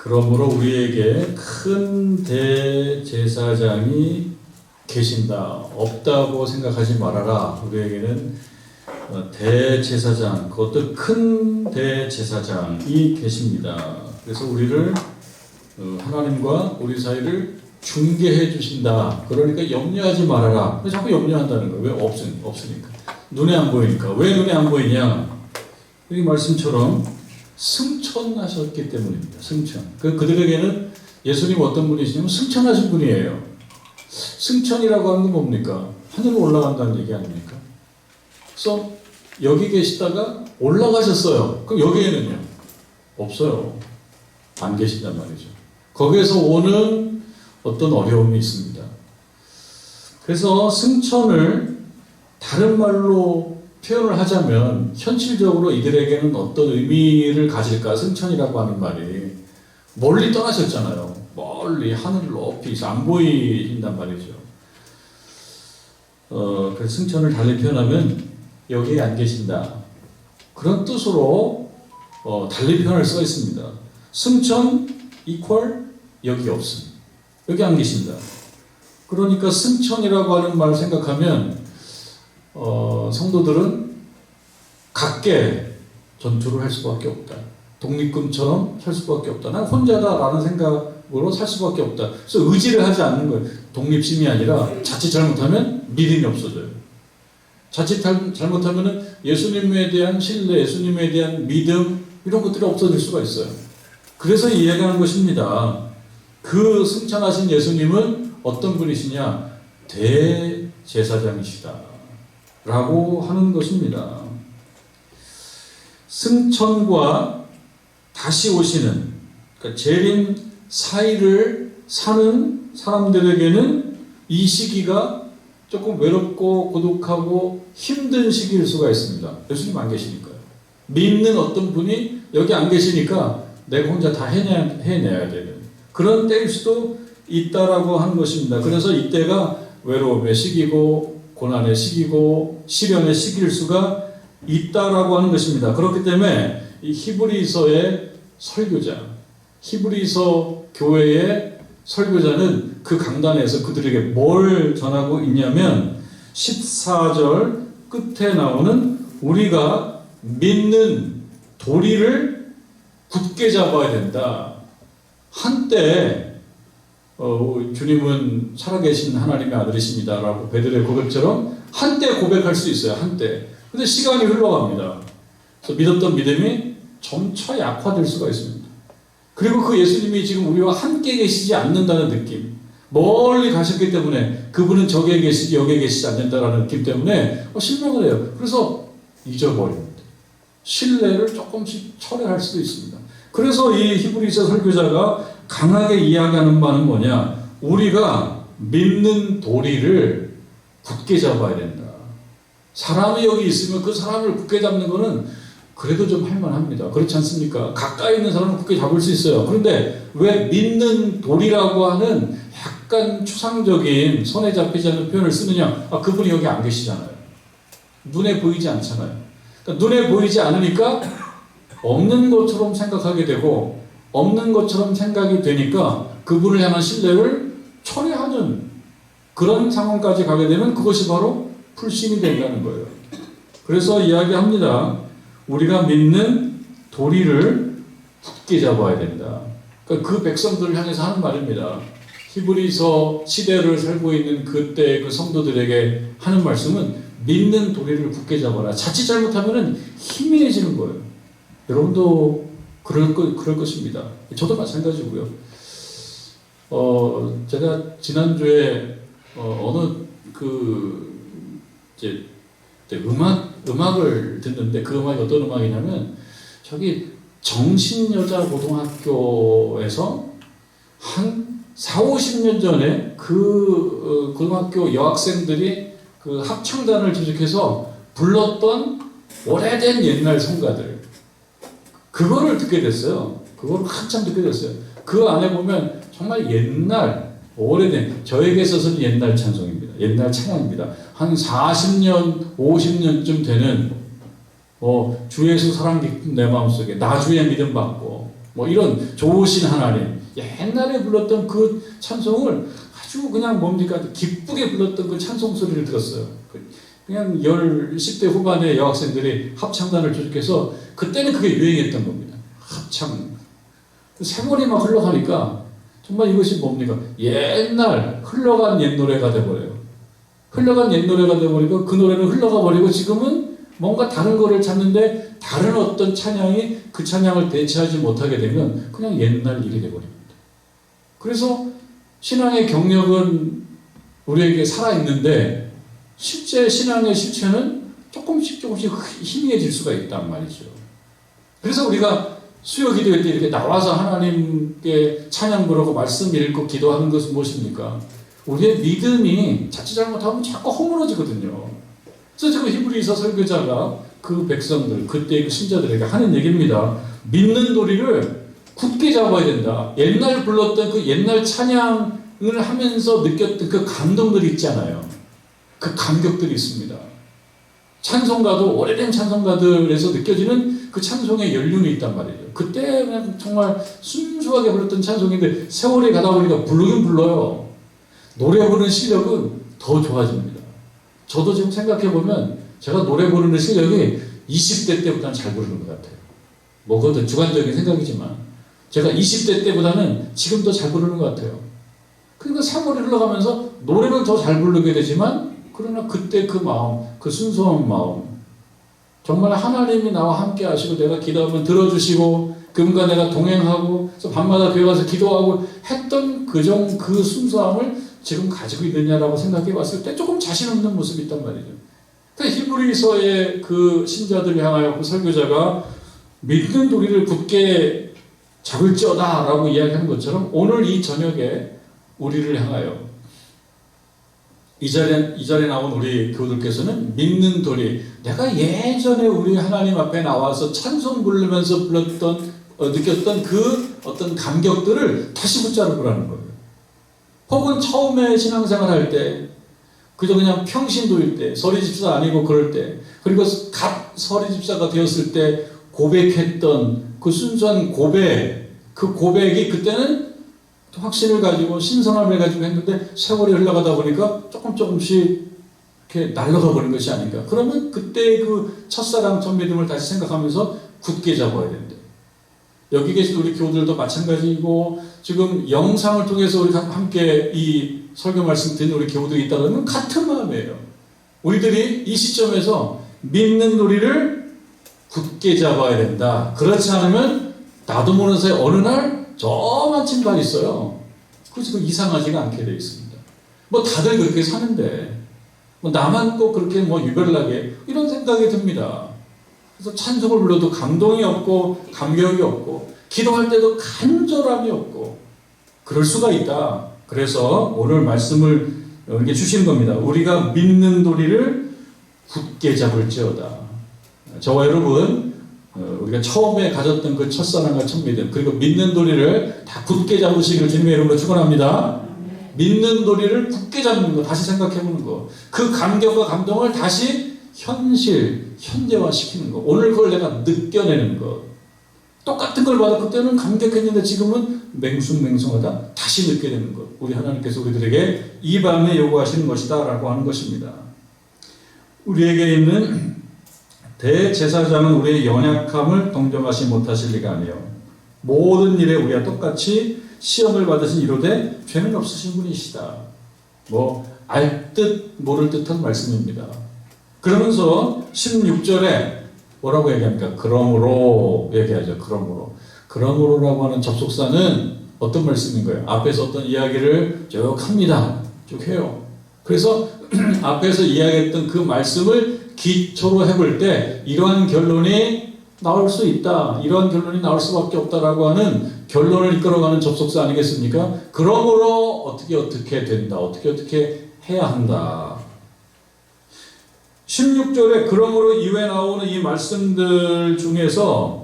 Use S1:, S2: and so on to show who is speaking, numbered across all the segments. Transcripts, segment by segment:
S1: 그러므로 우리에게 큰 대제사장이 계신다. 없다고 생각하지 말아라. 우리에게는 대제사장, 그것도 큰 대제사장이 계십니다. 그래서 우리를 하나님과 우리 사이를 중개해 주신다. 그러니까 염려하지 말아라. 왜 자꾸 염려한다는 거예요? 왜 없으니까. 눈에 안 보이니까. 왜 눈에 안 보이냐? 이 말씀처럼 승천하셨기 때문입니다. 승천. 그들에게는 예수님 어떤 분이시냐면 승천하신 분이에요. 승천이라고 하는 건 뭡니까? 하늘로 올라간다는 얘기 아닙니까? 그래서 여기 계시다가 올라가셨어요. 그럼 여기에는요? 없어요. 안 계신단 말이죠. 거기에서 오는 어떤 어려움이 있습니다. 그래서 승천을 다른 말로 표현을 하자면 현실적으로 이들에게는 어떤 의미를 가질까? 승천이라고 하는 말이 멀리 떠나셨잖아요. 멀리 하늘 높이 안 보인단 말이죠. 그래서 승천을 달리 표현하면 여기에 안 계신다. 그런 뜻으로 달리 표현을 써 있습니다. 승천 이퀄 여기 없음. 여기 안 계신다. 그러니까 승천이라고 하는 말을 생각하면 성도들은 각계 전투를 할 수밖에 없다. 독립금처럼 살 수밖에 없다. 난 혼자다라는 생각으로 살 수밖에 없다. 그래서 의지를 하지 않는 거예요. 독립심이 아니라 자칫 잘못하면 믿음이 없어져요. 자칫 잘못하면 예수님에 대한 신뢰, 예수님에 대한 믿음 이런 것들이 없어질 수가 있어요. 그래서 이야기하는 것입니다. 그 승천하신 예수님은 어떤 분이시냐? 대제사장이시다 라고 하는 것입니다. 승천과 다시 오시는, 그러니까 재림 사이를 사는 사람들에게는 이 시기가 조금 외롭고 고독하고 힘든 시기일 수가 있습니다. 예수님 안 계시니까요. 믿는 어떤 분이 여기 안 계시니까 내가 혼자 다 해내야 되는 그런 때일 수도 있다라고 하는 것입니다. 그래서 이때가 외로움의 시기고 고난의 시기고 시련의 시기일 수가 있다라고 하는 것입니다. 그렇기 때문에 이 히브리서의 설교자, 히브리서 교회의 설교자는 그 강단에서 그들에게 뭘 전하고 있냐면 14절 끝에 나오는 우리가 믿는 도리를 굳게 잡아야 된다. 한때 주님은 살아계신 하나님의 아들이십니다 라고 베드로의 고백처럼 한때 고백할 수 있어요. 한때. 근데 시간이 흘러갑니다. 그래서 믿었던 믿음이 점차 약화될 수가 있습니다. 그리고 그 예수님이 지금 우리와 함께 계시지 않는다는 느낌, 멀리 가셨기 때문에 그분은 저기에 계시지 여기에 계시지 않는다라는 느낌 때문에 실망을 해요. 그래서 잊어버립니다. 신뢰를 조금씩 철회할 수도 있습니다. 그래서 이 히브리서 설교자가 강하게 이야기하는 바는 뭐냐? 우리가 믿는 도리를 굳게 잡아야 된다. 사람이 여기 있으면 그 사람을 굳게 잡는 거는 그래도 좀 할만합니다. 그렇지 않습니까? 가까이 있는 사람은 굳게 잡을 수 있어요. 그런데 왜 믿는 도리라고 하는 약간 추상적인 손에 잡히지 않는 표현을 쓰느냐? 그분이 여기 안 계시잖아요. 눈에 보이지 않잖아요. 그러니까 눈에 보이지 않으니까 없는 것처럼 생각하게 되고 없는 것처럼 생각이 되니까 그분을 향한 신뢰를 철회하는 그런 상황까지 가게 되면 그것이 바로 불신이 된다는 거예요. 그래서 이야기합니다. 우리가 믿는 도리를 굳게 잡아야 된다. 그러니까 그 백성들을 향해서 하는 말입니다. 히브리서 시대를 살고 있는 그때 그 성도들에게 하는 말씀은 믿는 도리를 굳게 잡아라. 자칫 잘못하면 희미해지는 거예요. 여러분도 그럴 것입니다. 저도 마찬가지고요. 제가 지난주에 어느 이제 음악을 듣는데 그 음악이 어떤 음악이냐면 저기 정신여자고등학교에서 한 40-50년 전에 그 고등학교 여학생들이 그 합창단을 조직해서 불렀던 오래된 옛날 성가들 그거를 듣게 됐어요. 그거를 한참 듣게 됐어요. 그 안에 보면 정말 옛날 오래된 저에게 있어서는 옛날 찬송입니다. 옛날 찬양입니다. 한 40년, 50년쯤 되는 주 예수 사랑 깊은 내 마음속에 나주의 믿음 받고 뭐 이런 좋으신 하나님, 옛날에 불렀던 그 찬송을 아주 그냥 뭡니까 기쁘게 불렀던 그 찬송 소리를 들었어요. 그냥 10대 후반의 여학생들이 합창단을 조직해서 그때는 그게 유행했던 겁니다. 합창. 세월이 막 흘러가니까 정말 이것이 뭡니까? 옛날 흘러간 옛 노래가 돼버려요. 흘러간 옛 노래가 돼버리고 그 노래는 흘러가 버리고 지금은 뭔가 다른 거를 찾는데 다른 어떤 찬양이 그 찬양을 대체하지 못하게 되면 그냥 옛날 일이 돼버립니다. 그래서 신앙의 경력은 우리에게 살아있는데 실제 신앙의 실체는 조금씩 희미해질 수가 있단 말이죠. 그래서 우리가 수요 기도회 때 이렇게 나와서 하나님께 찬양 부르고 말씀 읽고 기도하는 것은 무엇입니까? 우리의 믿음이 자칫 잘못하면 자꾸 허물어지거든요. 그래서 지금 히브리서 설교자가 그 백성들, 그때의 그 신자들에게 하는 얘기입니다. 믿는 도리를 굳게 잡아야 된다. 옛날 불렀던 그 옛날 찬양을 하면서 느꼈던 그 감동들이 있잖아요. 그 감격들이 있습니다. 찬송가도 오래된 찬송가들에서 느껴지는 그 찬송의 연륜이 있단 말이에요. 그때 그냥 정말 순수하게 불렀던 찬송인데 세월이 가다 보니까 부르긴 불러요. 노래 부르는 실력은 더 좋아집니다. 저도 지금 생각해보면 제가 노래 부르는 실력이 20대 때보다는 잘 부르는 것 같아요. 뭐 그것도 주관적인 생각이지만 제가 20대 때보다는 지금 더 잘 부르는 것 같아요. 그러니까 세월이 흘러가면서 노래는 더 잘 부르게 되지만 그러나 그때 그 마음, 그 순수한 마음, 정말 하나님이 나와 함께 하시고 내가 기도하면 들어주시고 그분과 내가 동행하고 그래서 밤마다 교회 가서 기도하고 했던 그 순수함을 지금 가지고 있느냐라고 생각해 봤을 때 조금 자신 없는 모습이 있단 말이죠. 그러니까 히브리서의 그 신자들을 향하여 그 설교자가 믿는 도리를 굳게 잡을지어다 라고 이야기하는 것처럼 오늘 이 저녁에 우리를 향하여 이 자리에 나온 우리 교우들께서는 믿는 도리, 내가 예전에 우리 하나님 앞에 나와서 찬송 부르면서 느꼈던 그 어떤 감격들을 다시 붙잡으라는 거예요. 혹은 처음에 신앙생활 할 때, 그저 그냥 평신도일 때, 서리집사 아니고 그럴 때, 그리고 갓 서리집사가 되었을 때 고백했던 그 순수한 고백, 그 고백이 그때는 확신을 가지고 신선함을 가지고 했는데 세월이 흘러가다 보니까 조금씩 이렇게 날아가 버린 것이 아닌가. 그러면 그때 그 첫사랑 첫 믿음을 다시 생각하면서 굳게 잡아야 된대. 여기 계신 우리 교우들도 마찬가지이고 지금 영상을 통해서 우리 함께 이 설교 말씀 듣는 우리 교우들이 있다 그러면 같은 마음이에요. 우리들이 이 시점에서 믿는 도리를 굳게 잡아야 된다. 그렇지 않으면 나도 모르는 사이 어느 날 저만친 발 있어요. 그래서 이상하지가 않게 되어 있습니다. 뭐 다들 그렇게 사는데 뭐 나만 꼭 그렇게 뭐 유별나게 이런 생각이 듭니다. 그래서 찬송을 불러도 감동이 없고 감격이 없고 기도할 때도 간절함이 없고 그럴 수가 있다. 그래서 오늘 말씀을 이렇게 주시는 겁니다. 우리가 믿는 도리를 굳게 잡을지어다. 저와 여러분 우리가 처음에 가졌던 그 첫사랑과 첫 믿음 그리고 믿는 도리를 다 굳게 잡으시기를 주님의 이름으로 축원합니다. 믿는 도리를 굳게 잡는 거 다시 생각해보는 거 그 감격과 감동을 다시 현재화시키는 거 오늘 그걸 내가 느껴내는 거 똑같은 걸 받아 그때는 감격했는데 지금은 맹숭맹숭하다 다시 느껴내는 것 우리 하나님께서 우리들에게 이 밤에 요구하시는 것이다 라고 하는 것입니다. 우리에게 있는 대제사장은 우리의 연약함을 동정하지 못하실 리가 아니요 모든 일에 우리와 똑같이 시험을 받으신 이로되 죄는 없으신 분이시다. 뭐 알 듯 모를 듯한 말씀입니다. 그러면서 16절에 뭐라고 얘기합니까? 그러므로 얘기하죠. 그러므로라고 하는 접속사는 어떤 말씀인 거예요? 앞에서 어떤 이야기를 쭉 합니다. 쭉 해요. 그래서 앞에서 이야기했던 그 말씀을 기초로 해볼 때 이러한 결론이 나올 수 있다. 이러한 결론이 나올 수밖에 없다라고 하는 결론을 이끌어가는 접속사 아니겠습니까? 그러므로 어떻게 된다. 어떻게 해야 한다. 16절에 그러므로 이후에 나오는 이 말씀들 중에서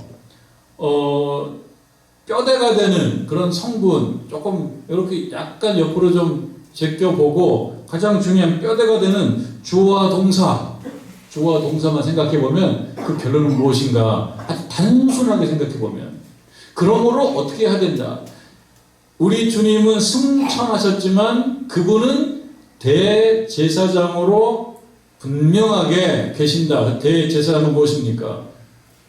S1: 뼈대가 되는 그런 성분 조금 이렇게 약간 옆으로 좀 제껴보고 가장 중요한 뼈대가 되는 주어와 동사만 생각해보면 그 결론은 무엇인가 아주 단순하게 생각해보면 그러므로 어떻게 해야 된다? 우리 주님은 승천하셨지만 그분은 대제사장으로 분명하게 계신다. 대제사장은 무엇입니까?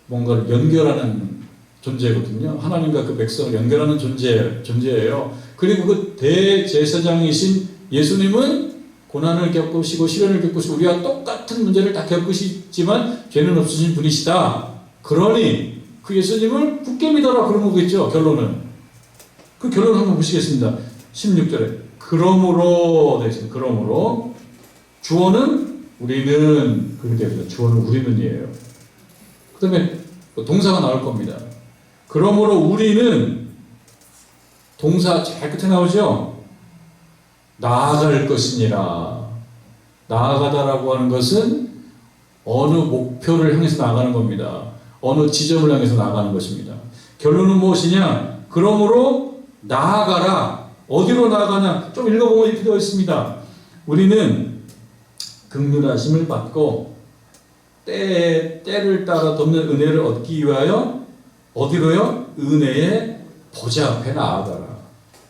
S1: 뭔가를 연결하는 존재거든요. 하나님과 그 백성을 연결하는 존재예요. 그리고 그 대제사장이신 예수님은 고난을 겪으시고 시련을 겪으시고 우리와 똑같은 문제를 다 겪으시지만 죄는 없으신 분이시다. 그러니 그 예수님을 굳게 믿어라 그런 거겠죠. 결론은. 그 결론을 한번 보시겠습니다. 16절에 그러므로 되어 있습니다. 그러므로 주어는 우리는 그렇게 되어 있습니다. 주어는 우리는이에요. 그 다음에 동사가 나올 겁니다. 그러므로 우리는 동사 제일 끝에 나오죠. 나아갈 것이니라. 나아가다라고 하는 것은 어느 목표를 향해서 나아가는 겁니다. 어느 지점을 향해서 나아가는 것입니다. 결론은 무엇이냐? 그러므로 나아가라. 어디로 나아가냐? 좀 읽어보면 이렇게 되어 있습니다. 우리는 긍휼하심을 받고 때를 따라 돕는 은혜를 얻기 위하여 어디로요? 은혜의 보좌 앞에 나아가라.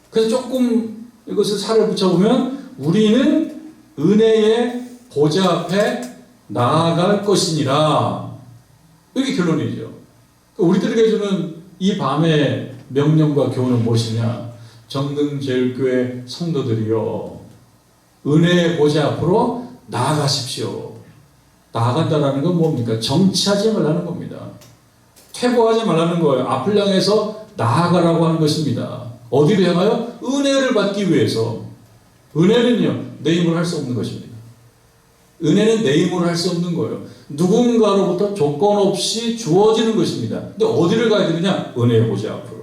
S1: 그래서 조금 이것을 살을 붙여보면 우리는 은혜의 보좌 앞에 나아갈 것이니라. 이게 결론이죠. 우리들에게 주는 이 밤의 명령과 교훈은 무엇이냐? 정등제일교회 성도들이여 은혜의 보좌 앞으로 나아가십시오. 나아간다는 건 뭡니까? 정치하지 말라는 겁니다. 퇴보하지 말라는 거예요. 앞을 향해서 나아가라고 하는 것입니다. 어디로 향하여? 은혜를 받기 위해서. 은혜는요, 내 힘으로 할 수 없는 것입니다. 은혜는 내 힘으로 할 수 없는 거예요. 누군가로부터 조건 없이 주어지는 것입니다. 근데 어디를 가야 되느냐? 은혜의 보좌 앞으로.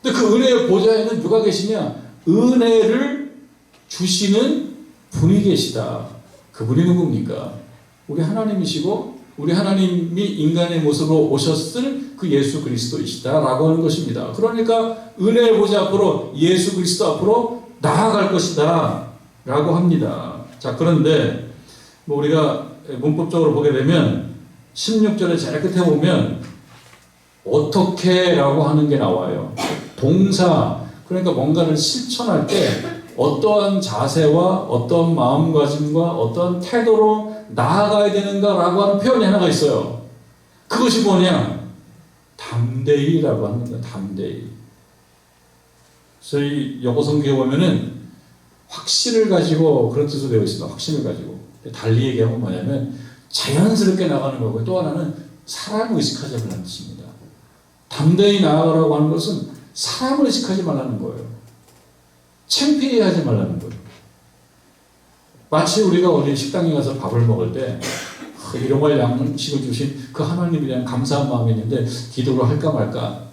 S1: 근데 그 은혜의 보좌에는 누가 계시냐? 은혜를 주시는 분이 계시다. 그분이 누굽니까? 우리 하나님이시고 우리 하나님이 인간의 모습으로 오셨을 그 예수 그리스도이시다라고 하는 것입니다. 그러니까 은혜의 보좌 앞으로 예수 그리스도 앞으로 나아갈 것이다 라고 합니다. 자, 그런데 우리가 문법적으로 보게 되면 16절에 제일 끝에 보면 어떻게 라고 하는 게 나와요. 동사, 그러니까 뭔가를 실천할 때 어떠한 자세와 어떠한 마음가짐과 어떠한 태도로 나아가야 되는가라고 하는 표현이 하나가 있어요. 그것이 뭐냐? 담대히라고 합니다. 담대히. 저희 영어 성경에 보면은 확신을 가지고 그런 뜻으로 되어 있습니다. 확신을 가지고. 달리 얘기하면 뭐냐면 자연스럽게 나가는 거고요. 또 하나는 사람을 의식하지 말라는 뜻입니다. 담대히 나아가라고 하는 것은 사람을 의식하지 말라는 거예요. 창피해하지 말라는 거예요. 마치 우리가 어디 식당에 가서 밥을 먹을 때 일용할 양식을 주신 그 하나님에 대한 감사한 마음이 있는데 기도를 할까 말까.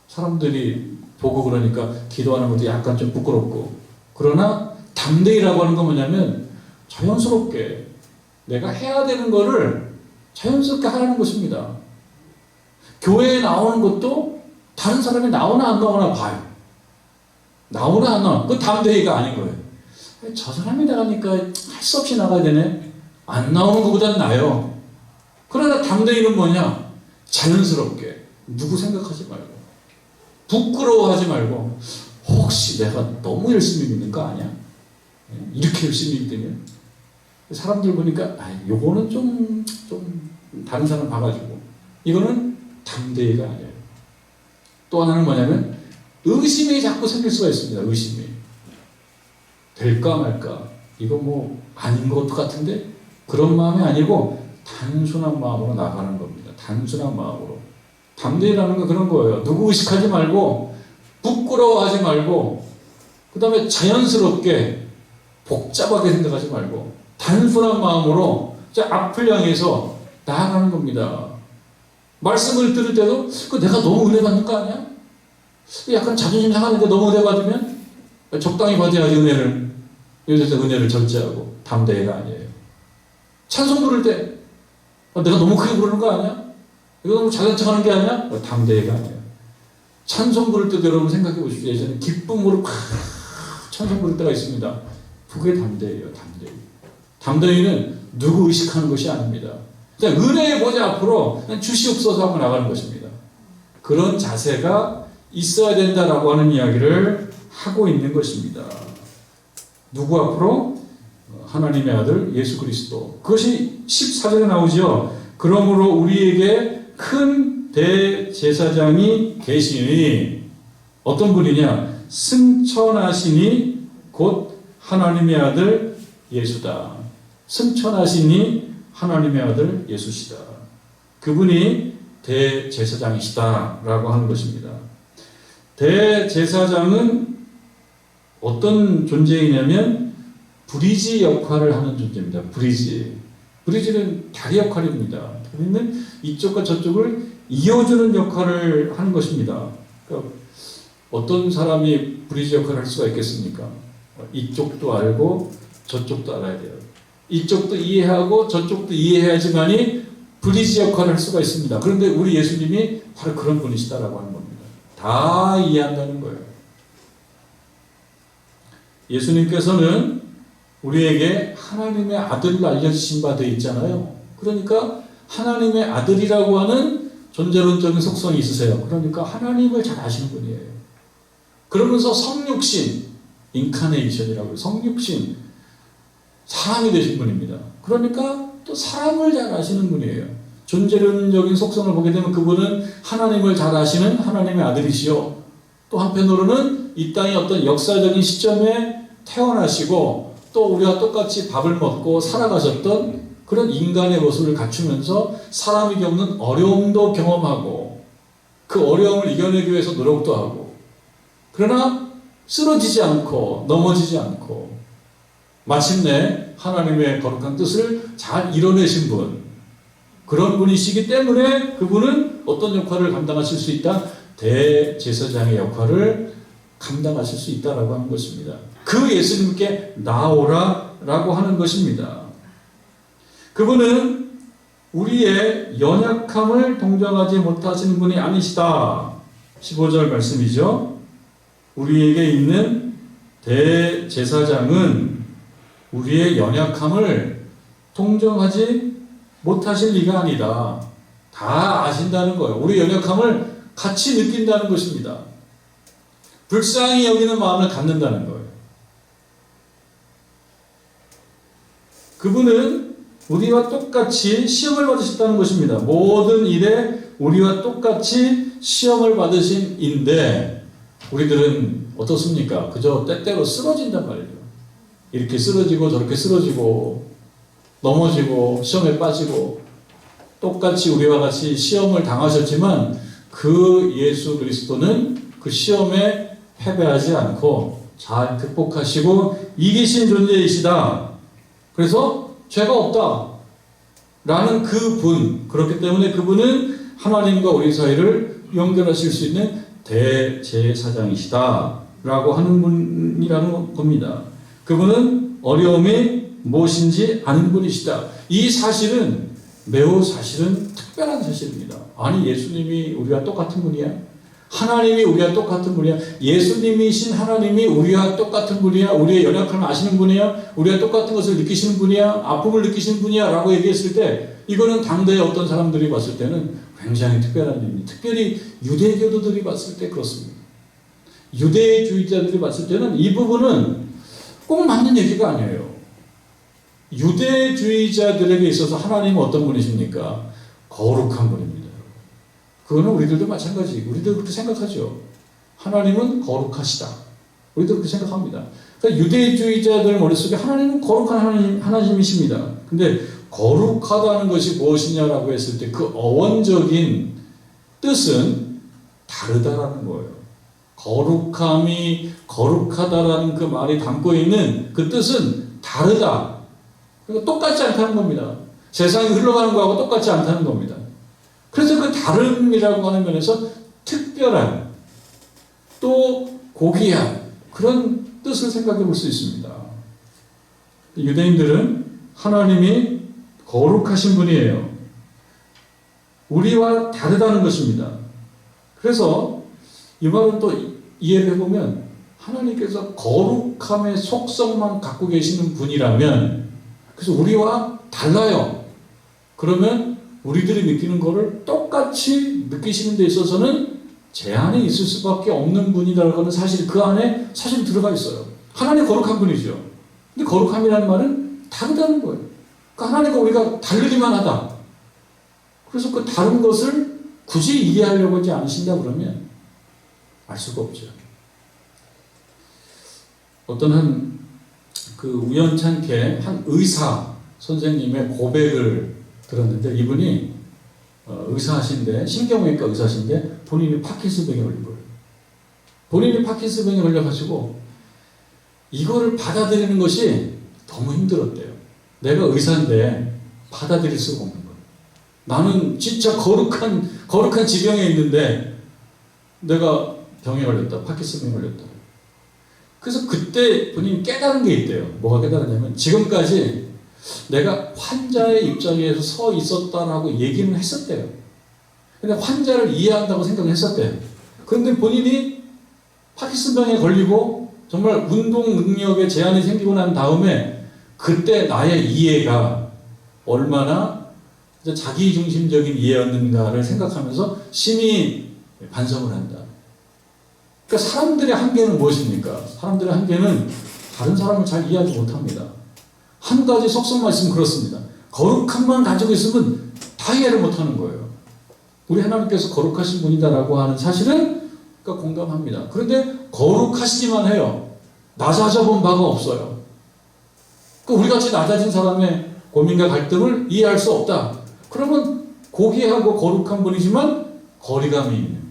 S1: 사람들이 보고 그러니까 기도하는 것도 약간 좀 부끄럽고. 그러나 담대히라고 하는 건 뭐냐면 자연스럽게 내가 해야 되는 거를 자연스럽게 하라는 것입니다. 교회에 나오는 것도 다른 사람이 나오나 안 나오나 봐요. 나오나 안 나오나. 그건 담대히가 아닌 거예요. 저 사람이 나가니까 할 수 없이 나가야 되네. 안 나오는 것보단 나아요. 그러나 담대히는 뭐냐? 자연스럽게 누구 생각하지 말고 부끄러워하지 말고 혹시 내가 너무 열심히 믿는 거 아니야? 이렇게 열심히 믿으면 사람들 보니까 요거는 좀 다른 사람 봐가지고 이거는 담대히가 아니에요. 또 하나는 뭐냐면 의심이 자꾸 생길 수가 있습니다. 의심이 될까 말까 이거 뭐 아닌 것 같은데 그런 마음이 아니고 단순한 마음으로 나가는 겁니다. 단순한 마음으로. 담대히라는 건 그런 거예요. 누구 의식하지 말고 부끄러워하지 말고 그 다음에 자연스럽게 복잡하게 생각하지 말고 단순한 마음으로 앞을 향해서 나아가는 겁니다. 말씀을 들을 때도 그 내가 너무 은혜 받는 거 아니야? 약간 자존심 상하는데 너무 은혜 받으면 적당히 받아야지 은혜를. 여기서 은혜를 절제하고 담대히가 아니에요. 찬송 부를 때 내가 너무 크게 부르는 거 아니야? 이거 너무 잘난 척하는 게 아니야? 담대히가 아니에요. 찬송 부를 때도 여러분 생각해 보십시오. 예전에 기쁨으로 찬송 부를 때가 있습니다. 그게 담대히예요. 담대히. 담대히는 누구 의식하는 것이 아닙니다. 그냥 은혜의 보좌 앞으로 그냥 주시옵소서 하고 나가는 것입니다. 그런 자세가 있어야 된다라고 하는 이야기를 하고 있는 것입니다. 누구 앞으로? 하나님의 아들 예수 그리스도. 그것이 14절에 나오죠. 그러므로 우리에게 큰 대제사장이 계시니 어떤 분이냐? 승천하시니 곧 하나님의 아들 예수다. 승천하시니 하나님의 아들 예수시다. 그분이 대제사장이시다라고 하는 것입니다. 대제사장은 어떤 존재이냐면 브리지 역할을 하는 존재입니다. 브리지는 다리 역할입니다. 우리는 이쪽과 저쪽을 이어주는 역할을 하는 것입니다. 그러니까 어떤 사람이 브리지 역할을 할 수가 있겠습니까? 이쪽도 알고 저쪽도 알아야 돼요. 이쪽도 이해하고 저쪽도 이해해야지만이 브리지 역할을 할 수가 있습니다. 그런데 우리 예수님이 바로 그런 분이시다라고 하는 겁니다. 다 이해한다는 거예요. 예수님께서는 우리에게 하나님의 아들을 알려주신 바 되어 있잖아요. 그러니까 하나님의 아들이라고 하는 존재론적인 속성이 있으세요. 그러니까 하나님을 잘 아시는 분이에요. 그러면서 성육신, 인카네이션이라고 해요. 성육신, 사람이 되신 분입니다. 그러니까 또 사람을 잘 아시는 분이에요. 존재론적인 속성을 보게 되면 그분은 하나님을 잘 아시는 하나님의 아들이시요. 또 한편으로는 이 땅의 어떤 역사적인 시점에 태어나시고 또 우리와 똑같이 밥을 먹고 살아가셨던 그런 인간의 모습을 갖추면서 사람이 겪는 어려움도 경험하고 그 어려움을 이겨내기 위해서 노력도 하고 그러나 쓰러지지 않고 넘어지지 않고 마침내 하나님의 거룩한 뜻을 잘 이뤄내신 분, 그런 분이시기 때문에 그분은 어떤 역할을 감당하실 수 있다? 대제사장의 역할을 감당하실 수 있다라고 하는 것입니다. 그 예수님께 나오라라고 하는 것입니다. 그분은 우리의 연약함을 동정하지 못하시는 분이 아니시다. 15절 말씀이죠. 우리에게 있는 대제사장은 우리의 연약함을 동정하지 못하실 리가 아니다. 다 아신다는 거예요. 우리 연약함을 같이 느낀다는 것입니다. 불쌍히 여기는 마음을 갖는다는 거예요. 그분은 우리와 똑같이 시험을 받으셨다는 것입니다. 모든 일에 우리와 똑같이 시험을 받으신 인데 우리들은 어떻습니까? 그저 때때로 쓰러진단 말이에요. 이렇게 쓰러지고 저렇게 쓰러지고 넘어지고 시험에 빠지고 똑같이 우리와 같이 시험을 당하셨지만 그 예수 그리스도는 그 시험에 패배하지 않고 잘 극복하시고 이기신 존재이시다. 그래서 죄가 없다 라는 그 분, 그렇기 때문에 그분은 하나님과 우리 사이를 연결하실 수 있는 대제사장이시다 라고 하는 분이라는 겁니다. 그분은 어려움이 무엇인지 아는 분이시다. 이 사실은 매우 사실은 특별한 사실입니다. 아니 예수님이 우리와 똑같은 분이야? 하나님이 우리와 똑같은 분이야? 예수님이신 하나님이 우리와 똑같은 분이야? 우리의 연약함을 아시는 분이야? 우리와 똑같은 것을 느끼시는 분이야? 아픔을 느끼시는 분이야? 라고 얘기했을 때 이거는 당대의 어떤 사람들이 봤을 때는 굉장히 특별한 일입니다. 특별히 유대교도들이 봤을 때 그렇습니다. 유대주의자들이 봤을 때는 이 부분은 꼭 맞는 얘기가 아니에요. 유대주의자들에게 있어서 하나님은 어떤 분이십니까? 거룩한 분입니다. 그거는 우리들도 마찬가지. 우리도 그렇게 생각하죠. 하나님은 거룩하시다. 우리도 그렇게 생각합니다. 그러니까 유대주의자들 머릿속에 하나님은 거룩한 하나님이십니다. 근데 거룩하다는 것이 무엇이냐라고 했을 때 그 어원적인 뜻은 다르다라는 거예요. 거룩함이 거룩하다라는 그 말이 담고 있는 그 뜻은 다르다. 그러니까 똑같지 않다는 겁니다. 세상이 흘러가는 거하고 똑같지 않다는 겁니다. 그래서 그 다름이라고 하는 면에서 특별한 또 고귀한 그런 뜻을 생각해 볼 수 있습니다. 유대인들은 하나님이 거룩하신 분이에요. 우리와 다르다는 것입니다. 그래서 이 말을 또 이해를 해보면 하나님께서 거룩함의 속성만 갖고 계시는 분이라면 그래서 우리와 달라요. 그러면 우리들이 느끼는 것을 똑같이 느끼시는 데 있어서는 제 안에 있을 수밖에 없는 분이라는 것은 사실 그 안에 사실 들어가 있어요. 하나님 거룩한 분이죠. 근데 거룩함이라는 말은 다르다는 거예요. 그 하나님과 우리가 다르기만 하다. 그래서 그 다른 것을 굳이 이해하려고 하지 않으신다 그러면 알 수가 없죠. 어떤 그 우연찮게 한 의사 선생님의 고백을 들었는데, 이분이 의사하신데, 신경외과 의사신데 본인이 파킨슨병에 걸린 거예요. 본인이 파킨슨병에 걸려가지고 이거를 받아들이는 것이 너무 힘들었대요. 내가 의사인데 받아들일 수가 없는 거예요. 나는 진짜 거룩한 지병에 있는데 내가 병에 걸렸다. 파킨슨병에 걸렸다. 그래서 그때 본인이 깨달은 게 있대요. 뭐가 깨달았냐면, 지금까지 내가 환자의 입장에서 서 있었다라고 얘기는 했었대요. 근데 환자를 이해한다고 생각을 했었대요. 그런데 본인이 파킨슨병에 걸리고 정말 운동 능력에 제한이 생기고 난 다음에 그때 나의 이해가 얼마나 자기중심적인 이해였는가를 생각하면서 심히 반성을 한다. 그러니까 사람들의 한계는 무엇입니까? 사람들의 한계는 다른 사람을 잘 이해하지 못합니다. 한 가지 속성만 있으면 그렇습니다. 거룩함만 가지고 있으면 다 이해를 못하는 거예요. 우리 하나님께서 거룩하신 분이다라고 하는 사실은 그러니까 공감합니다. 그런데 거룩하시기만 해요. 낮아져 본 바가 없어요. 그러니까 우리같이 낮아진 사람의 고민과 갈등을 이해할 수 없다. 그러면 고귀하고 거룩한 분이지만 거리감이 있는.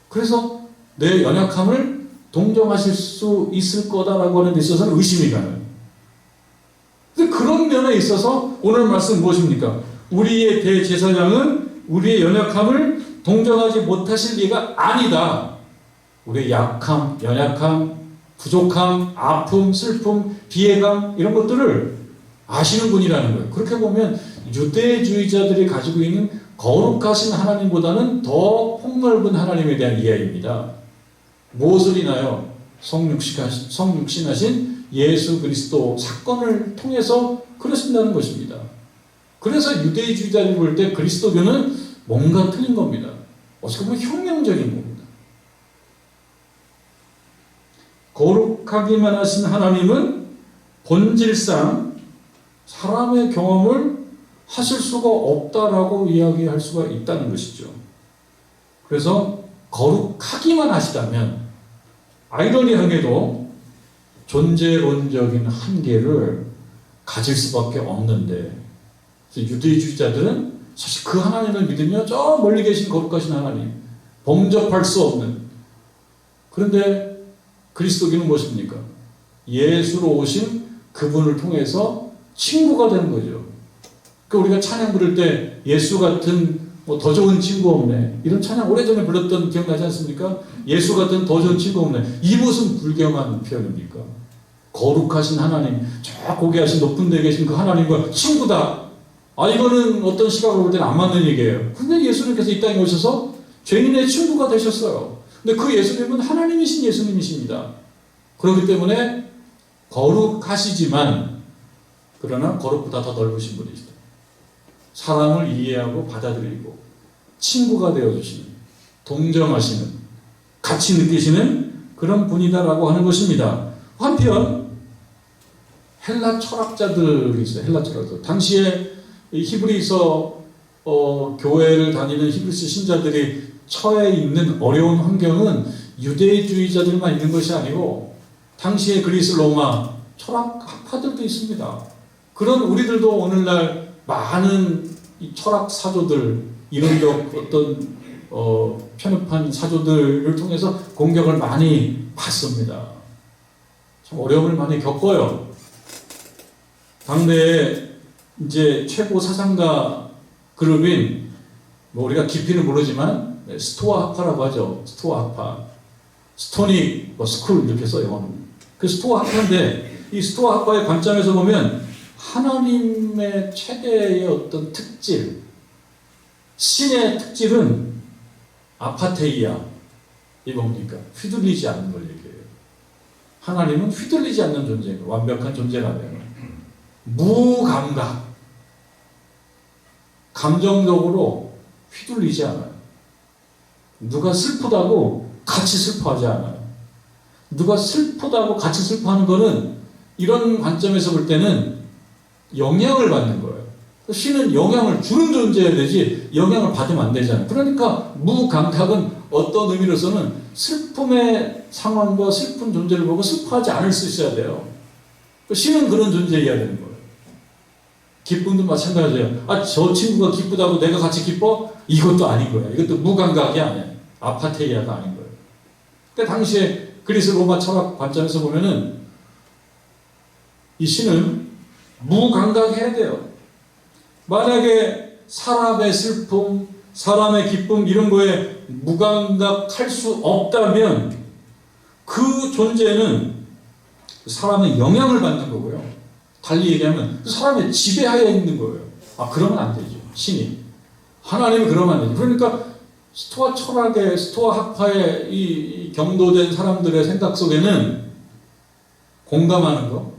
S1: 그래서 내 연약함을 동정하실 수 있을 거다라고 하는 데 있어서는 의심이 가는. 근데 그런 면에 있어서 오늘 말씀 무엇입니까? 우리의 대제사장은 우리의 연약함을 동정하지 못하실 리가 아니다. 우리의 약함, 연약함, 부족함, 아픔, 슬픔, 비애감 이런 것들을 아시는 분이라는 거예요. 그렇게 보면 유대주의자들이 가지고 있는 거룩하신 하나님보다는 더 폭넓은 하나님에 대한 이해입니다. 무엇을 인하여 성육신하신 예수 그리스도 사건을 통해서 그러신다는 것입니다. 그래서 유대주의자를 볼 때 그리스도교는 뭔가 틀린 겁니다. 어떻게 보면 혁명적인 겁니다. 거룩하기만 하신 하나님은 본질상 사람의 경험을 하실 수가 없다라고 이야기할 수가 있다는 것이죠. 그래서 거룩하기만 하시다면 아이러니하게도 존재론적인 한계를 가질 수밖에 없는데, 유대주의자들은 사실 그 하나님을 믿으며 저 멀리 계신 거룩하신 하나님, 범접할 수 없는. 그런데 그리스도교는 무엇입니까? 예수로 오신 그분을 통해서 친구가 되는 거죠. 그러니까 우리가 찬양 부를 때 예수 같은 더 좋은 친구 없네, 이런 찬양 오래전에 불렀던 기억나지 않습니까? 예수 같은 더 좋은 친구 없네. 이 무슨 불경한 표현입니까? 거룩하신 하나님, 저 고귀하신 높은 데 계신 그 하나님과 친구다. 이거는 어떤 시각으로 볼 때는 안 맞는 얘기예요. 근데 예수님께서 이 땅에 오셔서 죄인의 친구가 되셨어요. 근데 그 예수님은 하나님이신 예수님이십니다. 그렇기 때문에 거룩하시지만, 그러나 거룩보다 더 넓으신 분이시다. 사람을 이해하고 받아들이고 친구가 되어주시는, 동정하시는, 같이 느끼시는 그런 분이다라고 하는 것입니다. 한편 헬라 철학자들이 있어요. 헬라 철학자. 당시에 히브리서 교회를 다니는 히브리서 신자들이 처해 있는 어려운 환경은 유대주의자들만 있는 것이 아니고 당시에 그리스 로마 철학학파들도 있습니다. 그런 우리들도 오늘날 많은 이 철학 사조들, 이론적 어떤 편협한 사조들을 통해서 공격을 많이 받습니다. 참 어려움을 많이 겪어요. 당대에 이제 최고 사상가 그룹인, 우리가 깊이는 모르지만 스토아 학파라고 하죠. 스토아 학파, 스토닉 스쿨 이렇게 써요. 그 스토아 학파인데, 이 스토아 학파의 관점에서 보면 하나님의 최대의 어떤 특질, 신의 특질은 아파테이아, 이 뭡니까? 휘둘리지 않는 걸 얘기해요. 하나님은 휘둘리지 않는 존재예요. 완벽한 존재라면 무감각, 감정적으로 휘둘리지 않아요. 누가 슬프다고 같이 슬퍼하지 않아요. 누가 슬프다고 같이 슬퍼하는 거는 이런 관점에서 볼 때는 영향을 받는 거예요. 신은 영향을 주는 존재여야 되지 영향을 받으면 안 되잖아요. 그러니까 무감각은 어떤 의미로서는 슬픔의 상황과 슬픈 존재를 보고 슬퍼하지 않을 수 있어야 돼요. 신은 그런 존재여야 되는 거예요. 기쁨도 마찬가지예요. 저 친구가 기쁘다고 내가 같이 기뻐? 이것도 아닌 거야. 이것도 무감각이 아니야. 아파테이아가 아닌 거예요. 그러니까 당시에 그리스 로마 철학 관점에서 보면은 이 신은 무감각해야 돼요. 만약에 사람의 슬픔, 사람의 기쁨 이런 거에 무감각할 수 없다면 그 존재는 사람의 영향을 받는 거고요. 달리 얘기하면 그 사람의 지배하에 있는 거예요. 그러면 안 되죠. 신이. 하나님이 그러면 안 되죠. 그러니까 스토아 철학의, 스토아 학파의 이 경도된 사람들의 생각 속에는 공감하는 거,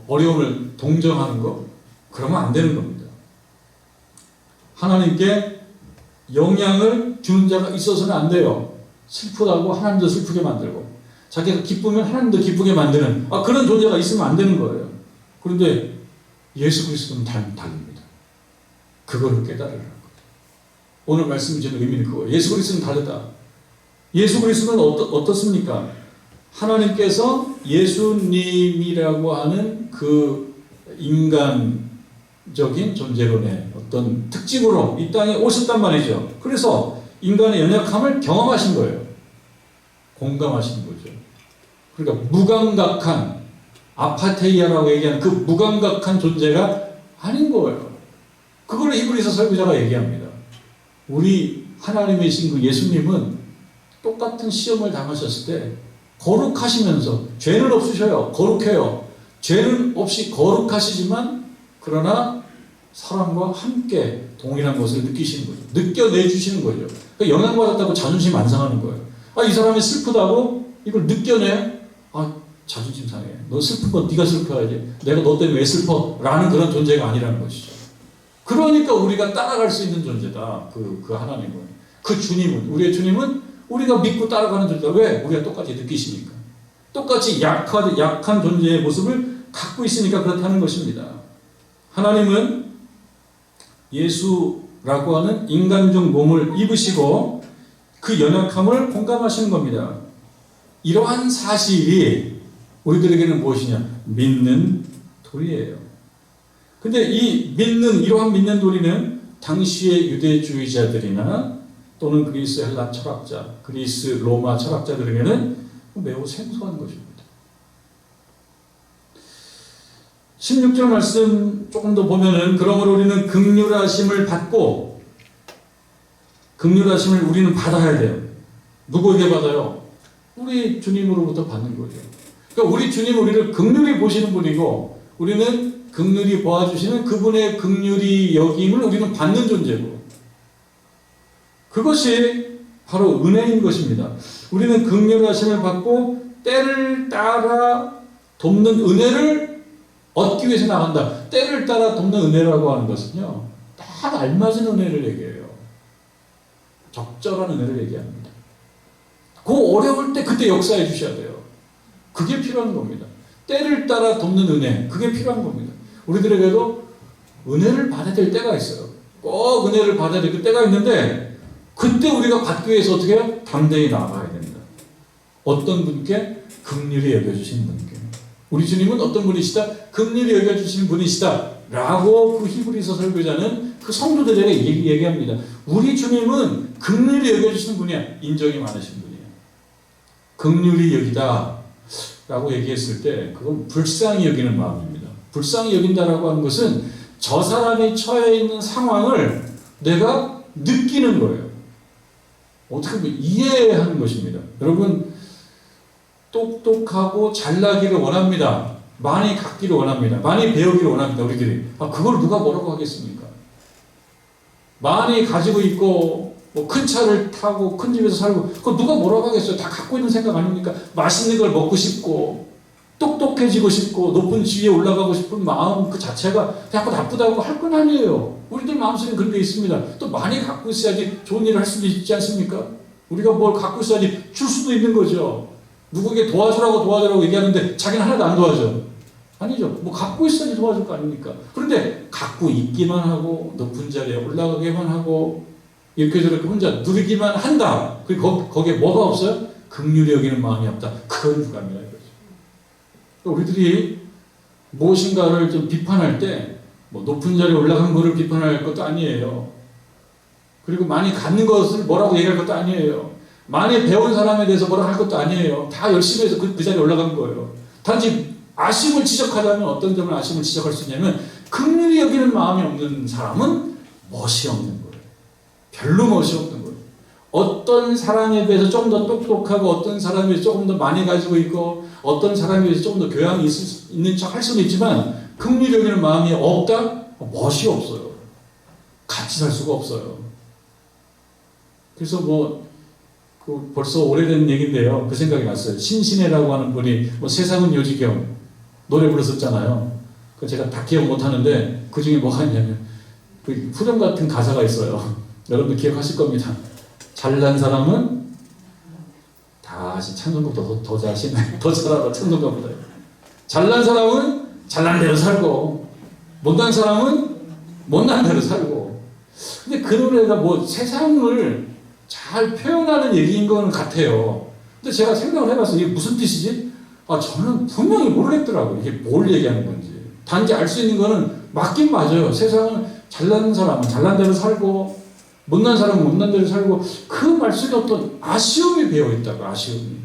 S1: 어려움을 동정하는 거, 그러면 안 되는 겁니다. 하나님께 영향을 주는 자가 있어서는 안 돼요. 슬프다고 하나님도 슬프게 만들고, 자기가 기쁘면 하나님도 기쁘게 만드는 그런 존재가 있으면 안 되는 거예요. 그런데 예수 그리스도는 다릅니다. 그거를 깨달으라는 거예요. 오늘 말씀 주는 의미는 그거예요. 예수 그리스도는 다르다. 예수 그리스도는 어떻습니까? 하나님께서 예수님이라고 하는 그 인간적인 존재론의 어떤 특징으로 이 땅에 오셨단 말이죠. 그래서 인간의 연약함을 경험하신 거예요. 공감하신 거죠. 그러니까 무감각한 아파테이아라고 얘기하는 그 무감각한 존재가 아닌 거예요. 그걸 히브리서 설교자가 얘기합니다. 우리 하나님이신 그 예수님은 똑같은 시험을 당하셨을 때 거룩하시면서 죄는 없으셔요. 거룩해요. 죄는 없이 거룩하시지만 그러나 사람과 함께 동일한 것을 느끼시는 거죠. 느껴내주시는 거죠. 그러니까 영향받았다고 자존심 안 상하는 거예요. 이 사람이 슬프다고 이걸 느껴내? 자존심 상해. 너 슬픈 건 네가 슬퍼야지. 내가 너 때문에 왜 슬퍼? 라는 그런 존재가 아니라는 것이죠. 그러니까 우리가 따라갈 수 있는 존재다. 그 하나님은. 그 주님은. 우리의 주님은 우리가 믿고 따라가는 존재다. 왜? 우리가 똑같이 느끼시니까. 똑같이 약한 존재의 모습을 갖고 있으니까 그렇다는 것입니다. 하나님은 예수라고 하는 인간적 몸을 입으시고 그 연약함을 공감하시는 겁니다. 이러한 사실이 우리들에게는 무엇이냐? 믿는 도리예요. 근데 이러한 믿는 도리는 당시의 유대주의자들이나 또는 그리스 헬라 철학자, 그리스 로마 철학자들에게는 매우 생소한 것입니다. 16절 말씀 조금 더 보면은 그러므로 우리는 긍휼하심을 받고 긍휼하심을 우리는 받아야 돼요. 누구에게 받아요? 우리 주님으로부터 받는 거죠. 그러니까 우리 주님은 우리를 긍휼히 보시는 분이고 우리는 긍휼히 보아주시는 그분의 긍휼히 여김을 우리는 받는 존재고 그것이 바로 은혜인 것입니다. 우리는 긍휼하심을 받고 때를 따라 돕는 은혜를 얻기 위해서 나간다. 때를 따라 돕는 은혜라고 하는 것은요. 딱 알맞은 은혜를 얘기해요. 적절한 은혜를 얘기합니다. 그 어려울 때 그때 역사해 주셔야 돼요. 그게 필요한 겁니다. 때를 따라 돕는 은혜, 그게 필요한 겁니다. 우리들에게도 은혜를 받아야 될 때가 있어요. 꼭 은혜를 받아야 될 때가 있는데 그때 우리가 받기 위해서 어떻게 해요? 담대히 나아가야 됩니다. 어떤 분께? 긍휼히 여겨주시는 분께. 우리 주님은 어떤 분이시다? 긍휼히 여겨주시는 분이시다 라고 그 히브리서 설교자는 그 성도들에게 얘기합니다. 우리 주님은 긍휼히 여겨주시는 분이야. 인정이 많으신 분이야. 긍휼히 여기다 라고 얘기했을 때 그건 불쌍히 여기는 마음입니다. 불쌍히 여긴다라고 하는 것은 저 사람이 처해 있는 상황을 내가 느끼는 거예요. 어떻게 보면 이해하는 것입니다. 여러분 똑똑하고 잘나기를 원합니다. 많이 갖기를 원합니다. 많이 배우기를 원합니다. 우리들이. 그걸 누가 뭐라고 하겠습니까? 많이 가지고 있고 큰 차를 타고 큰 집에서 살고 그거 누가 뭐라고 하겠어요? 다 갖고 있는 생각 아닙니까? 맛있는 걸 먹고 싶고 똑똑해지고 싶고 높은 지위에 올라가고 싶은 마음 그 자체가 자꾸 나쁘다고 할 건 아니에요. 우리들 마음속에 그런 게 있습니다. 또 많이 갖고 있어야지 좋은 일을 할 수도 있지 않습니까? 우리가 뭘 갖고 있어야지 줄 수도 있는 거죠. 누구에게 도와주라고 얘기하는데 자기는 하나도 안 도와줘. 아니죠. 뭐 갖고 있어야지 도와줄 거 아닙니까? 그런데 갖고 있기만 하고 높은 자리에 올라가기만 하고 이렇게 저렇게 혼자 누리기만 한다. 그리고 거기에 뭐가 없어요? 긍휼히 여기는 마음이 없다. 그건 불가합니다. 우리들이 무엇인가를 좀 비판할 때 뭐 높은 자리에 올라간 거를 비판할 것도 아니에요. 그리고 많이 갖는 것을 뭐라고 얘기할 것도 아니에요. 많이 배운 사람에 대해서 뭐라고 할 것도 아니에요. 다 열심히 해서 그 자리에 올라간 거예요. 단지 아쉬움을 지적하자면 어떤 점을 아쉬움을 지적할 수 있냐면 긍휼히 여기는 마음이 없는 사람은 멋이 없는 거예요. 별로 멋이 없는 거예요. 어떤 사람에 비해서 조금 더 똑똑하고 어떤 사람에 비해서 조금 더 많이 가지고 있고 어떤 사람에 비해서 조금 더 교양이 있는 척 할 수는 있지만 긍휼히 여기는 마음이 없다? 멋이 없어요. 같이 살 수가 없어요. 그래서 벌써 오래된 얘기인데요. 그 생각이 났어요. 신신혜라고 하는 분이 세상은 요지경 노래 불렀었잖아요. 그 제가 다 기억 못 하는데 그 중에 뭐가 있냐면 그 후렴 같은 가사가 있어요. 여러분들 기억하실 겁니다. 잘난 사람은 다시 찬송가보다 더 잘하시네. 더 잘하다 찬송가보다. 잘난 사람은 잘난 대로 살고 못난 사람은 못난 대로 살고. 근데 그 노래가 세상을 잘 표현하는 얘기인 건 같아요. 근데 제가 생각을 해봤어요. 이게 무슨 뜻이지? 저는 분명히 모르겠더라고요. 이게 뭘 얘기하는 건지. 단지 알 수 있는 거는 맞긴 맞아요. 세상은 잘난 사람은 잘난 대로 살고 못난 사람은 못난 대로 살고 그 말 속에 어떤 아쉬움이 배어있다고. 아쉬움이.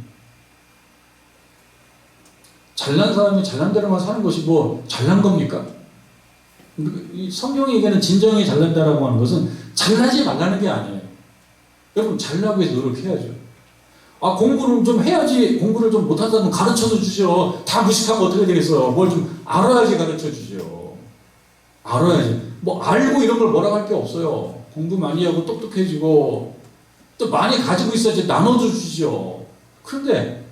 S1: 잘난 사람이 잘난 대로만 사는 것이 잘난 겁니까? 이 성경이 얘기하는 진정히 잘난다라고 하는 것은 잘나지 말라는 게 아니에요. 여러분 잘나기 위해서 노력해야죠. 공부를 좀 해야지. 공부를 좀 못하다면 가르쳐도 주죠. 다 무식하면 어떻게 되겠어요. 뭘 좀 알아야지 가르쳐 주죠. 알아야지. 알고 이런 걸 뭐라고 할 게 없어요. 공부 많이 하고 똑똑해지고 또 많이 가지고 있어야지 나눠줘 주죠. 그런데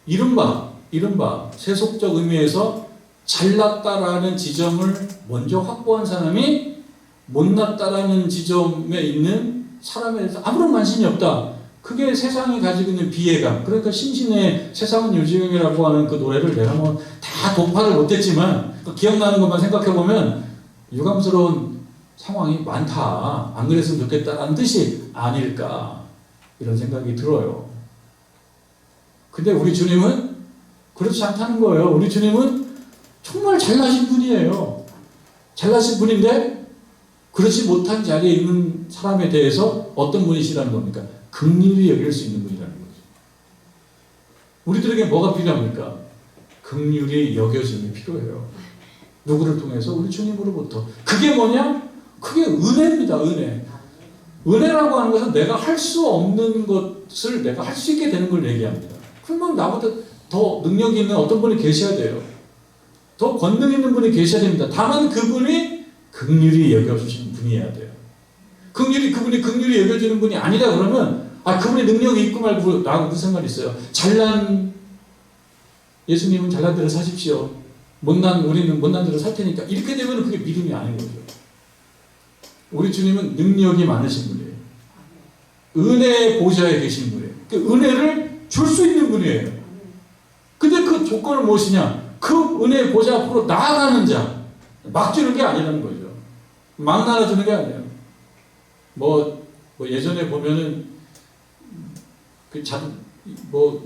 S1: 이른바 세속적 의미에서 잘났다라는 지점을 먼저 확보한 사람이 못났다라는 지점에 있는 사람에 대해서 아무런 관심이 없다. 그게 세상이 가지고 있는 비애감. 그러니까 신신의 세상은 요지경이라고 하는 그 노래를 내가 다 독파를 못했지만 기억나는 것만 생각해보면 유감스러운 상황이 많다. 안 그랬으면 좋겠다라는 뜻이 아닐까 이런 생각이 들어요. 근데 우리 주님은 그렇지 않다는 거예요. 우리 주님은 정말 잘나신 분이에요. 잘나신 분인데 그렇지 못한 자리에 있는 사람에 대해서 어떤 분이시라는 겁니까? 긍휼히 여길 수 있는 분이라는 거죠. 우리들에게 뭐가 필요합니까? 긍휼히 여겨짐이 필요해요. 누구를 통해서? 우리 주님으로부터. 그게 뭐냐? 그게 은혜입니다. 은혜. 은혜라고 하는 것은 내가 할 수 없는 것을 내가 할 수 있게 되는 걸 얘기합니다. 그러면 나보다 더 능력이 있는 어떤 분이 계셔야 돼요. 더 권능 있는 분이 계셔야 됩니다. 다만 그분이 긍휼히 여겨주시는 분이어야 돼요. 그분이 긍휼히 여겨주는 분이 아니다 그러면 그분의 능력이 있고 말고 나하고 무슨 상관이 있어요. 예수님은 잘난 대로 사십시오. 우리는 못난 대로 살 테니까 이렇게 되면 그게 믿음이 아닌 거죠. 우리 주님은 능력이 많으신 분이에요. 은혜의 보좌에 계신 분이에요. 그 은혜를 줄 수 있는 분이에요. 근데 그 조건은 무엇이냐? 그 은혜의 보좌 앞으로 나아가는 자. 막 주는 게 아니라는 거죠. 막 나눠주는 게 아니에요. 예전에 보면은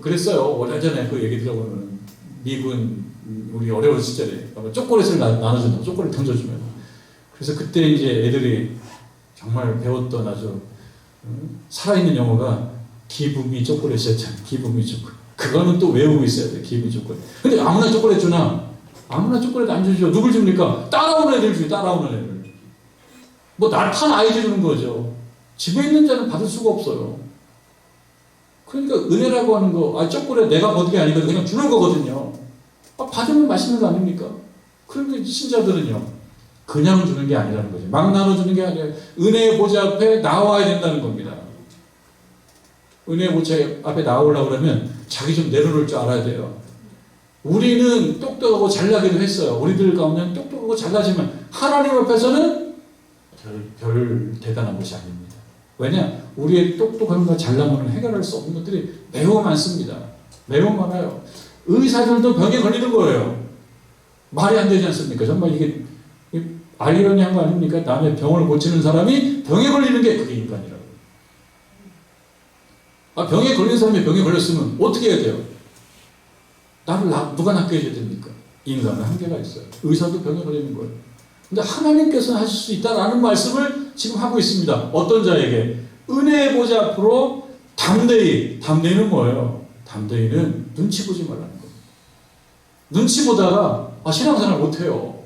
S1: 그랬어요. 오래전에 그 얘기 들어보면 미군 우리 어려운 시절에 초콜릿을 나눠준다고. 초콜릿 던져주면. 그래서 그때 이제 애들이 정말 배웠던 아주 살아있는 영어가 Give me 초콜릿이었잖아요. Give me 초콜릿. 그거는 또 외우고 있어야 돼. Give me 초콜릿. 근데 아무나 초콜릿 주나? 아무나 초콜릿 안 주죠. 누굴 줍니까? 따라오는 애들 주죠. 따라오는 애들. 나타난 아이 주는 거죠. 집에 있는 자는 받을 수가 없어요. 그러니까 은혜라고 하는 거, 초콜릿 내가 거둔 게 아니거든요. 그냥 주는 거거든요. 받으면 맛있는 거 아닙니까? 그런데 신자들은요, 그냥 주는 게 아니라는 거죠. 막 나눠주는 게 아니라 은혜의 보좌 앞에 나와야 된다는 겁니다. 은혜의 보좌 앞에 나오려고 그러면 자기 좀 내려놓을 줄 알아야 돼요. 우리는 똑똑하고 잘나기도 했어요. 우리들 가운데는 똑똑하고 잘나지만 하나님 앞에서는 별 대단한 것이 아닙니다. 왜냐? 우리의 똑똑함과 잘남은 해결할 수 없는 것들이 매우 많습니다. 매우 많아요. 의사들도 병에 걸리는 거예요. 말이 안 되지 않습니까? 정말 이게 아이러니한 거 아닙니까? 남의 병을 고치는 사람이 병에 걸리는 게 그게 인간이라고. 병에 걸린 사람이 병에 걸렸으면 어떻게 해야 돼요? 누가 낫게 해줘야 됩니까? 인간은 한계가 있어요. 의사도 병에 걸리는 거예요. 근데 하나님께서는 하실 수 있다라는 말씀을 지금 하고 있습니다. 어떤 자에게? 은혜의 보좌 앞으로 담대히. 담대히는 뭐예요? 담대히는 눈치 보지 말라는 겁니다. 눈치 보다가 신앙생활 못해요.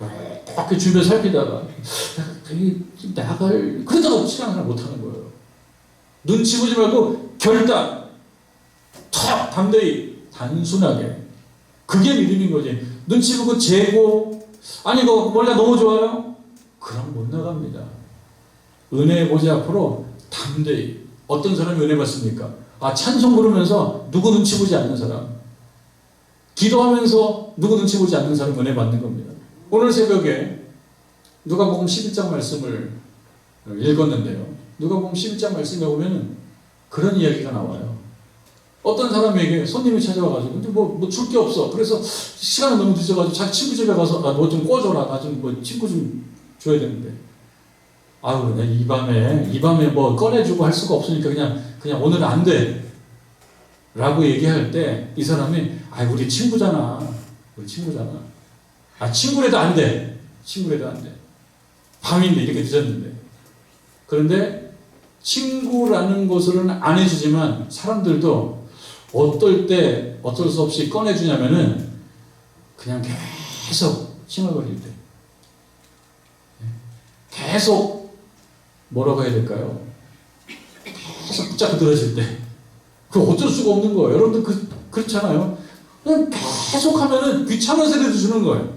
S1: 이렇게 주변 살피다가 나갈 그러다가 신앙생활 못하는 거예요. 눈치 보지 말고 결단, 담대히, 단순하게. 그게 믿음인 거지. 눈치 보고 재고, 아니 이거 몰라 너무 좋아요? 그럼 못 나갑니다. 은혜의 보좌 앞으로 담대히. 어떤 사람이 은혜 받습니까? 찬송 부르면서 누구 눈치 보지 않는 사람, 기도하면서 누구 눈치 보지 않는 사람 은혜 받는 겁니다. 오늘 새벽에 누가복음 11장 말씀을 읽었는데요. 누가복음 11장 말씀에 보면 그런 이야기가 나와요. 어떤 사람에게 손님이 찾아와가지고 뭐 줄 게 없어. 그래서 시간이 너무 늦어가지고 자기 친구 집에 가서 뭐 좀 꿔줘라. 나 좀 뭐 친구 좀 줘야 되는데. 내가 이 밤에 뭐 꺼내주고 할 수가 없으니까 그냥 오늘은 안 돼. 라고 얘기할 때 이 사람이 우리 친구잖아. 친구라도 안 돼. 밤인데 이렇게 늦었는데. 그런데 친구라는 것은 안 해주지만 사람들도 어쩔 수 없이 꺼내주냐면은 그냥 계속 칭얼거릴 때. 계속 뭐라고 해야 될까요? 계속 붙잡고 들어질 때. 그 어쩔 수가 없는 거예요. 여러분들 그렇잖아요. 그냥 계속 하면은 귀찮아서 해도 주는 거예요.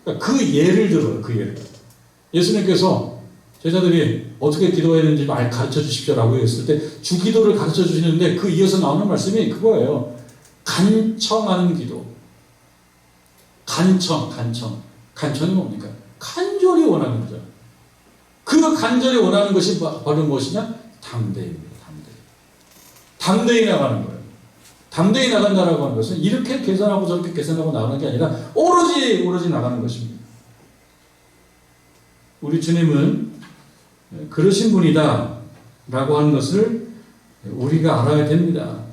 S1: 그러니까 그 예를 들어요. 그 예를. 예수님께서 제자들이 어떻게 기도해야 되는지 가르쳐 주십시오라고 했을 때 주기도를 가르쳐 주시는데 그 이어서 나오는 말씀이 그거예요. 간청하는 기도. 간청이 뭡니까? 간절히 원하는 거죠. 그 간절히 원하는 것이 바로 무엇이냐? 담대입니다. 담대히 나가는 거예요. 담대히 나간다라고 하는 것은 이렇게 계산하고 저렇게 계산하고 나가는 게 아니라 오로지 나가는 것입니다. 우리 주님은 그러신 분이다 라고 하는 것을 우리가 알아야 됩니다.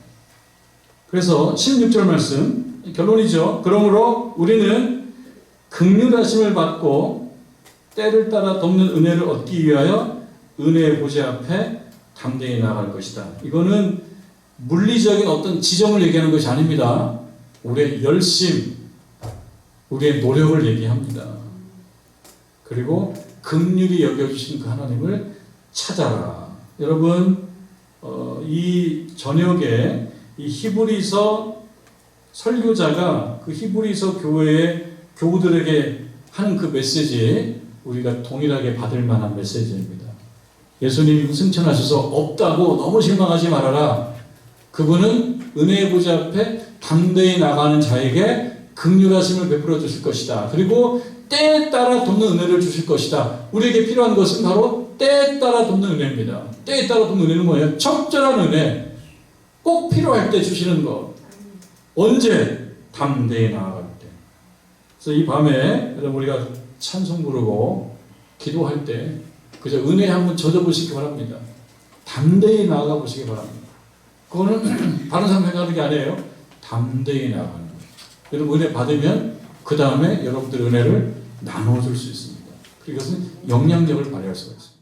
S1: 그래서 16절 말씀 결론이죠. 그러므로 우리는 긍휼하심을 받고 때를 따라 돕는 은혜를 얻기 위하여 은혜의 보좌 앞에 담대히 나아갈 것이다. 이거는 물리적인 어떤 지점을 얘기하는 것이 아닙니다. 우리의 열심, 우리의 노력을 얘기합니다. 그리고 긍휼히 여겨주신 그 하나님을 찾아라. 여러분, 이 저녁에 이 히브리서 설교자가 그 히브리서 교회의 교우들에게 하는 그 메시지 우리가 동일하게 받을 만한 메시지입니다. 예수님이 승천하셔서 없다고 너무 실망하지 말아라. 그분은 은혜의 보좌 앞에 담대히 나가는 자에게 긍휼하심을 베풀어 주실 것이다. 그리고 때에 따라 돕는 은혜를 주실 것이다. 우리에게 필요한 것은 바로 때에 따라 돕는 은혜입니다. 때에 따라 돕는 은혜는 뭐예요? 적절한 은혜. 꼭 필요할 때 주시는 것. 언제? 담대히 나아갈 때. 그래서 이 밤에 여러분 우리가 찬송 부르고 기도할 때 그저 은혜에 한번 젖어보시기 바랍니다. 담대히 나아가 보시기 바랍니다. 그거는 다른 사람 생각하는 게 아니에요. 담대히 나아가는 거예요. 여러분 은혜 받으면 그 다음에 여러분들 은혜를 나눠줄 수 있습니다. 그것은 영향력을 발휘할 수가 있습니다.